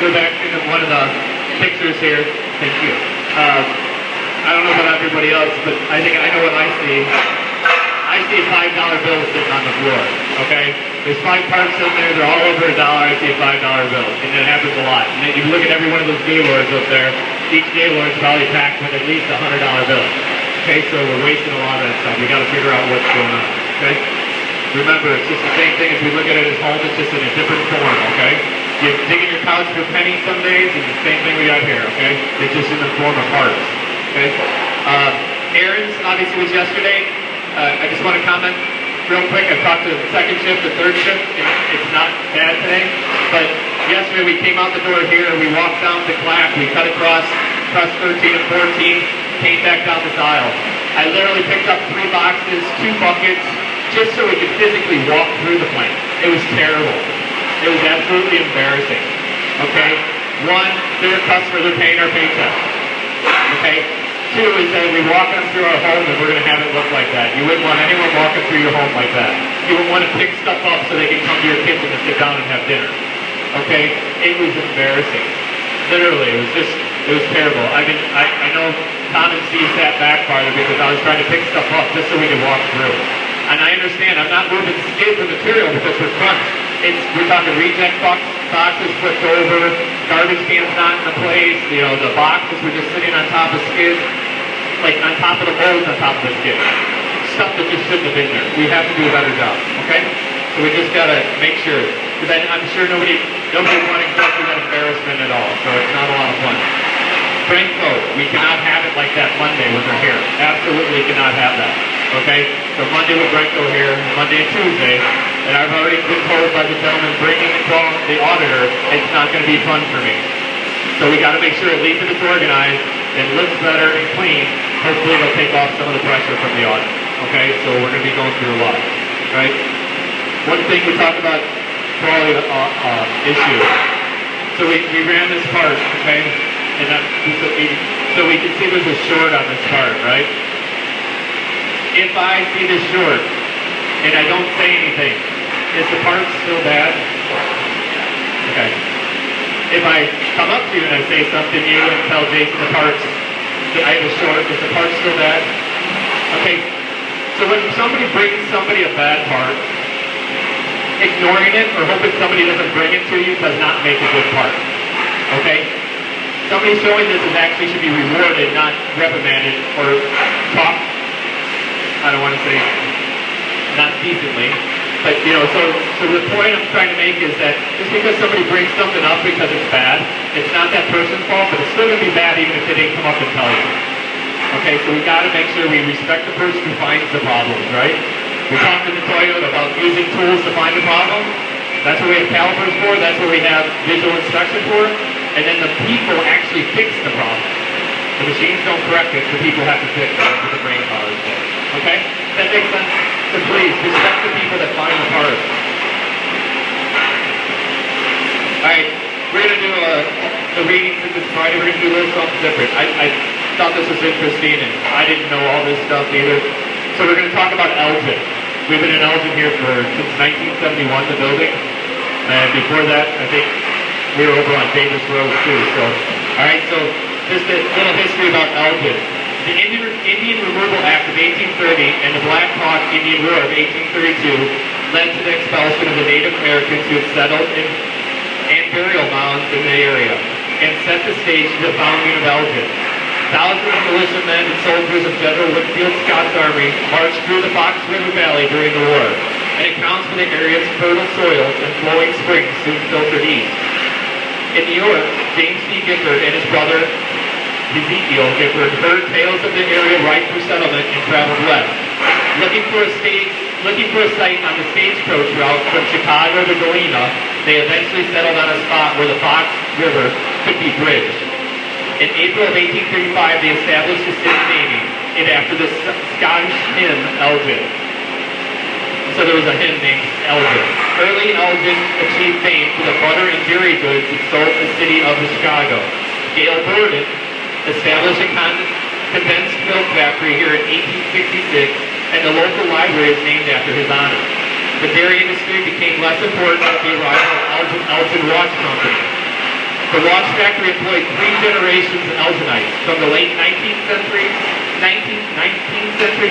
go back into one of the pictures here. Thank you. I don't know about everybody else, but I think I know what I see. I see a $5 bill sitting on the floor, okay? There's 5 parts in there, they're all over $1, I see a $5 bill, and it happens a lot. And then you look at every one of those Gaylords up there, each Gaylord's probably packed with at least a $100 bill. Okay, so we're wasting a lot of that stuff. We gotta figure out what's going on, okay? Remember, it's just the same thing as we look at it as home, it's just in a different form, okay? You dig in your couch for pennies some days, and the same thing we got here, okay? It's just in the form of parts, okay? Aaron's obviously was yesterday. I just want to comment real quick. I talked to the second shift, the third shift, and it's not bad today. But yesterday we came out the door here, we walked down to Clack, we cut across 13 and 14, came back down this aisle. I literally picked up 3 boxes, 2 buckets, just so we could physically walk through the plant. It was terrible. It was absolutely embarrassing. Okay? 1, they're a customer, they're paying our paycheck. Okay? 2 is that we walk them through our home and we're going to have it look like that. You wouldn't want anyone walking through your home like that. You would want to pick stuff up so they can come to your kitchen and sit down and have dinner. Okay? It was embarrassing. Literally, it was terrible. I mean, I know Tom and Steve sat back farther because I was trying to pick stuff up just so we could walk through. And I understand, I'm not moving skids of material because we're crunched. We're talking reject boxes flipped over, garbage cans not in the place, you know, the boxes were just sitting on top of skids, like on top of the molds on top of the skid. Stuff that just shouldn't have been there. We have to do a better job, okay? So we just gotta make sure, because I'm sure nobody wanting to go through that embarrassment at all, so it's not a lot of fun. Franco, we cannot have it like that Monday when they're here. Absolutely cannot have that, okay? So Monday with Franco here, Monday and Tuesday, and I've already been told by the gentleman bringing the auditor, it's not going to be fun for me. So we got to make sure at least if it's organized, it looks better and clean. Hopefully it'll take off some of the pressure from the audit. Okay, so we're going to be going through a lot. Right? One thing we talked about quality issue. So we ran this part, okay, and so we can see there's a short on this part, right? If I see this short and I don't say anything, is the part still bad? Okay. If I come up to you and I say something to you and tell Jason the parts, I have a short, is the part still bad? Okay. So when somebody brings somebody a bad part, ignoring it or hoping somebody doesn't bring it to you does not make a good part. Okay? Somebody showing this actually should be rewarded, not reprimanded or talked, I don't want to say not decently. But, you know, so the point I'm trying to make is that just because somebody brings something up because it's bad, it's not that person's fault, but it's still going to be bad even if they didn't come up and tell you. Okay, so we got to make sure we respect the person who finds the problems, right? We talked in the Toyota about using tools to find the problem. That's what we have calipers for. That's what we have visual inspection for. And then the people actually fix the problem. The machines don't correct it. The people have to fix it. That's what the brain power is for. Okay? Does that make sense? So please, respect the people that find the parts. Alright, we're going to do the reading since it's Friday. We're going to do a little something different. I thought this was interesting, and I didn't know all this stuff either. So we're going to talk about Elgin. We've been in Elgin here since 1971, the building. And before that, I think we were over on Davis Road too. So, alright, so just a little history about Elgin. The Indian Removal Act of 1830 and the Black Hawk Indian War of 1832 led to the expulsion of the Native Americans who had settled and burial mounds in the area and set the stage to the founding of Elgin. Thousands of militiamen and soldiers of General Winfield Scott's army marched through the Fox River Valley during the war, and accounts for the area's fertile soils and flowing springs soon filtered east. In New York, James C. Gifford and his brother Ezekiel Gifford heard tales of the area ripe for settlement and traveled west. Looking for a site on the stagecoach route from Chicago to Galena, they eventually settled on a spot where the Fox River could be bridged. In April of 1835, they established the city naming it after the Scottish hymn Elgin. So there was a hymn named Elgin. Early Elgin achieved fame for the butter and dairy goods it sold to the city of Chicago. Gail Borden established a condensed milk factory here in 1866, and the local library is named after his honor. The dairy industry became less important with the arrival of Elgin Watch Company. The watch factory employed 3 generations of Elginites from the late 19th century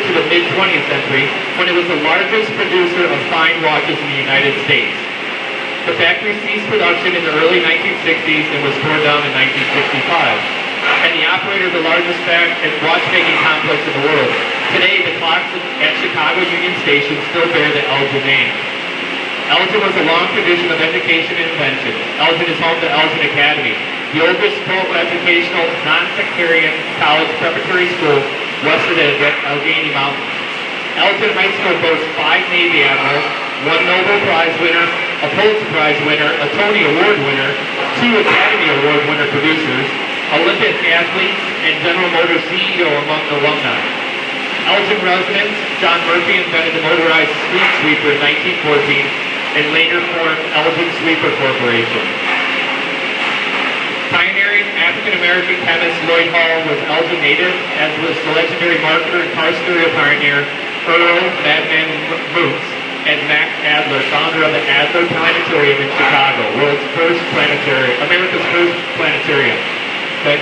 to the mid-20th century, when it was the largest producer of fine watches in the United States. The factory ceased production in the early 1960s and was torn down in 1965. And the operator of the largest watchmaking complex in the world. Today, the clocks at Chicago Union Station still bear the Elgin name. Elgin was a long tradition of education and invention. Elgin is home to Elgin Academy, the oldest co-educational, non-sectarian college preparatory school west of the Allegheny Mountains. Elgin High School boasts 5 Navy admirals, 1 Nobel Prize winner, a Pulitzer Prize winner, a Tony Award winner, 2 Academy Award winner producers, Olympic athletes, and General Motors CEO among the alumni. Elgin residents, John Murphy invented the motorized street sweeper in 1914 and later formed Elgin Sweeper Corporation. Pioneering African-American chemist Lloyd Hall was Elgin native, as was the legendary marketer and car stereo pioneer Earl Madman Moots and Max Adler, founder of the Adler Planetarium in Chicago, America's first planetarium. Okay?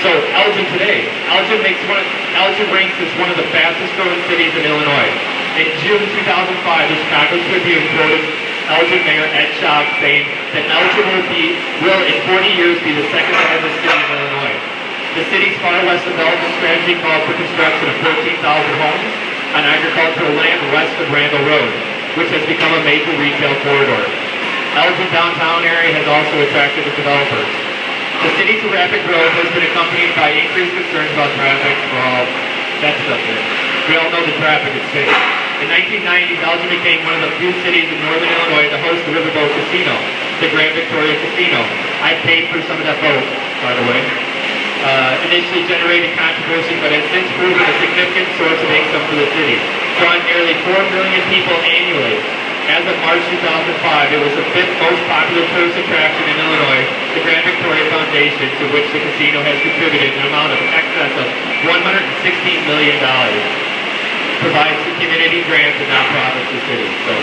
So Elgin today, Elgin ranks as one of the fastest growing cities in Illinois. In June 2005, the Chicago Tribune quoted Elgin Mayor Ed Schaub saying that Elgin will in 40 years be the second largest city in Illinois. The city's far west development strategy called for construction of 14,000 homes on agricultural land west of Randall Road, which has become a major retail corridor. Elgin downtown area has also attracted the developers. The city's rapid growth has been accompanied by increased concerns about traffic. Well, that's up there. We all know the traffic is big. In 1990, Elgin became one of the few cities in northern Illinois to host the Riverboat Casino, the Grand Victoria Casino. I paid for some of that boat, by the way. Initially generated controversy, but has since proven a significant source of income for the city, drawing nearly 4 million people annually. As of March 2005, it was the 5th most popular tourist attraction in Illinois, the Grand Victoria Foundation, to which the casino has contributed an amount of excess of $116 million. Provides the community grants and nonprofits to cities. So,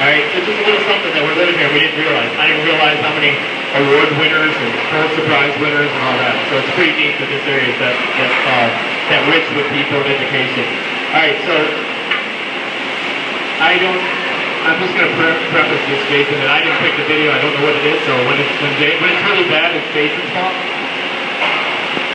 all right, so just a little something that we're living here we didn't realize. I didn't realize how many award winners and Pulitzer Prize winners and all that. So it's pretty neat that this area is that rich with people and education. All right, so I'm just going to preface this, Jason, that I didn't pick the video. I don't know what it is. So when it's really bad, it's Jason's fault.